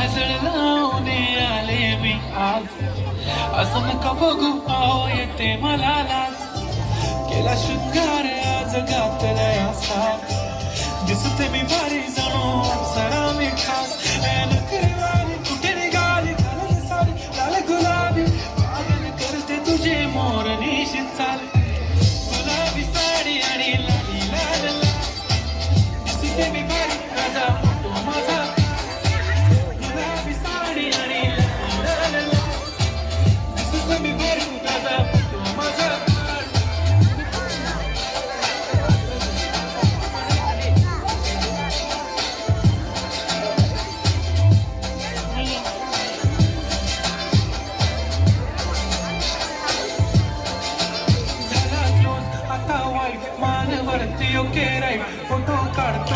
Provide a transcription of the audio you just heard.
काजळ लावून आले मी आज, असं नका बघू आहो येते मला लाज. केला शृंगार आज घातलाय असा, दिसते मी भारी जणू अप्सरा मी खास. नखरेवाली कुठे निघाली घालून साडी लाल गुलाबी, पागल करते तुझे मोरनीशी चाल. गुलाबी साडी आणि लाली लाल लाल, दिसते मी भारी राजा फोटो माझा. गुलाबी साडी आणि लाली लाल लाल, दिसते मी भारी राजा फोटो माझा. आता वाईट मानवरती ओके राईट, फोटो काढते